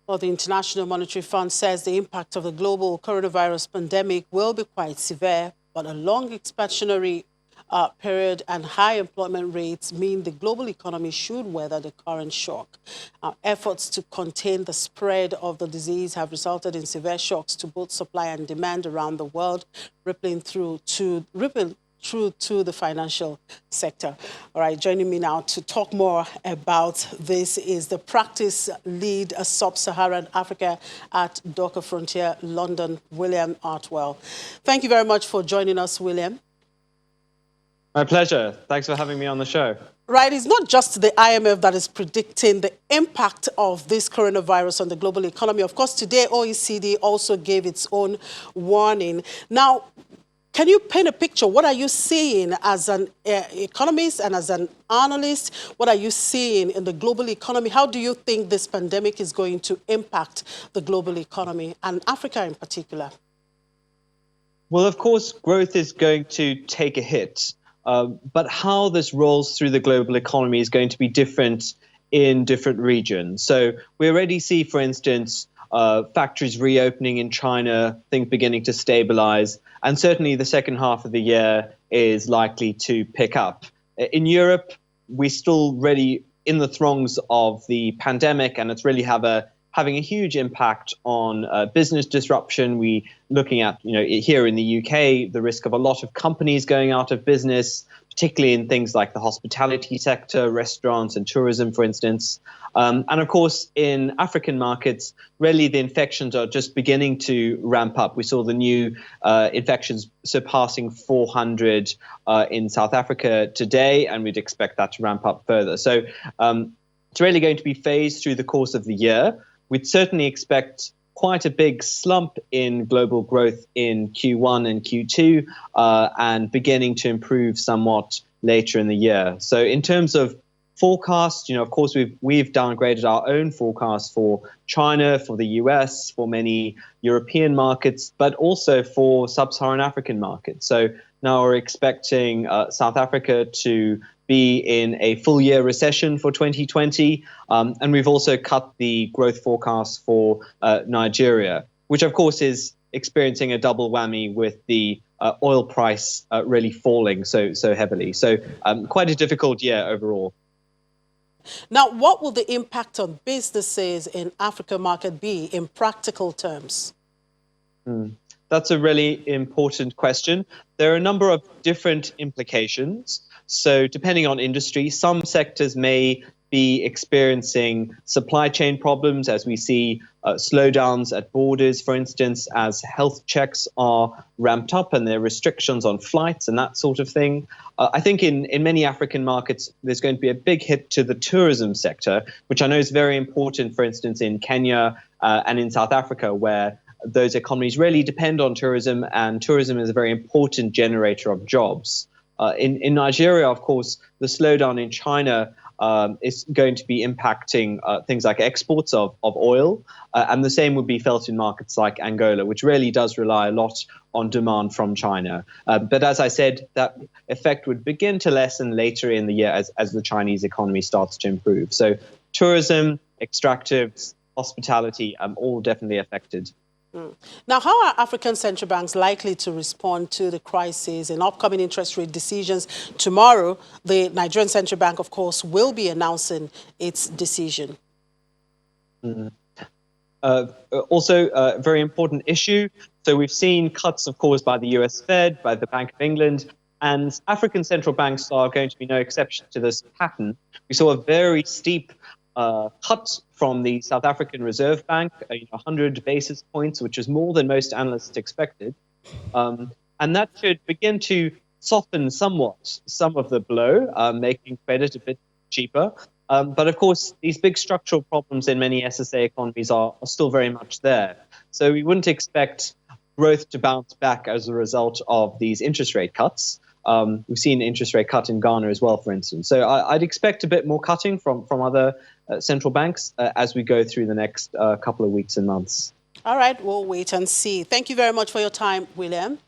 Well, the International Monetary Fund says the impact of the global coronavirus pandemic will be quite severe, but a long expansionary period and high employment rates mean the global economy should weather the current shock. Efforts to contain the spread of the disease have resulted in severe shocks to both supply and demand around the world, rippling through to the financial sector. All right, joining me now to talk more about this is the practice lead of Sub-Saharan Africa at Docker Frontier, London, William Artwell. Thank you very much for joining us, William. My pleasure. Thanks for having me on the show. Right, it's not just the IMF that is predicting the impact of this coronavirus on the global economy. Of course, today OECD also gave its own warning. Now, can you paint a picture? What are you seeing as an economist and as an analyst? What are you seeing in the global economy? How do you think this pandemic is going to impact the global economy and Africa in particular? Well, of course, growth is going to take a hit. But how this rolls through the global economy is going to be different in different regions. So we already see, for instance, factories reopening in China, things beginning to stabilize, and certainly the second half of the year is likely to pick up. In Europe, we're still really in the throngs of the pandemic, and it's really having a huge impact on business disruption. We looking at, here in the UK, the risk of a lot of companies going out of business, particularly in things like the hospitality sector, restaurants and tourism, for instance. And of course, in African markets, really the infections are just beginning to ramp up. We saw the new infections surpassing 400 in South Africa today, and we'd expect that to ramp up further. So it's really going to be phased through the course of the year. We'd certainly expect quite a big slump in global growth in Q1 and Q2 and beginning to improve somewhat later in the year. So in terms of forecast, of course, we've downgraded our own forecast for China, for the US, for many European markets, but also for sub-Saharan African markets. So now we're expecting South Africa to be in a full year recession for 2020. And we've also cut the growth forecast for Nigeria, which of course is experiencing a double whammy with the oil price really falling so heavily. So quite a difficult year overall. Now, what will the impact on businesses in Africa market be in practical terms? That's a really important question. There are a number of different implications. So depending on industry, some sectors may be experiencing supply chain problems as we see slowdowns at borders, for instance, as health checks are ramped up and there are restrictions on flights and that sort of thing. I think in many African markets, there's going to be a big hit to the tourism sector, which I know is very important, for instance, in Kenya and in South Africa, where those economies really depend on tourism, and tourism is a very important generator of jobs. In Nigeria, of course, the slowdown in China is going to be impacting things like exports of oil, and the same would be felt in markets like Angola, which really does rely a lot on demand from China. But as I said, that effect would begin to lessen later in the year as the Chinese economy starts to improve. So tourism, extractives, hospitality, all definitely affected. Now, how are African central banks likely to respond to the crisis and upcoming interest rate decisions? Tomorrow, the Nigerian Central Bank, of course, will be announcing its decision. Also, a very important issue. So we've seen cuts, of course, by the US Fed, by the Bank of England, and African central banks are going to be no exception to this pattern. We saw a very steep cut from the South African Reserve Bank, 100 basis points, which is more than most analysts expected. And that should begin to soften somewhat some of the blow, making credit a bit cheaper. But of course, these big structural problems in many SSA economies are still very much there. So we wouldn't expect growth to bounce back as a result of these interest rate cuts. We've seen an interest rate cut in Ghana as well, for instance. So I'd expect a bit more cutting from other central banks as we go through the next couple of weeks and months. All right, we'll wait and see. Thank you very much for your time, William.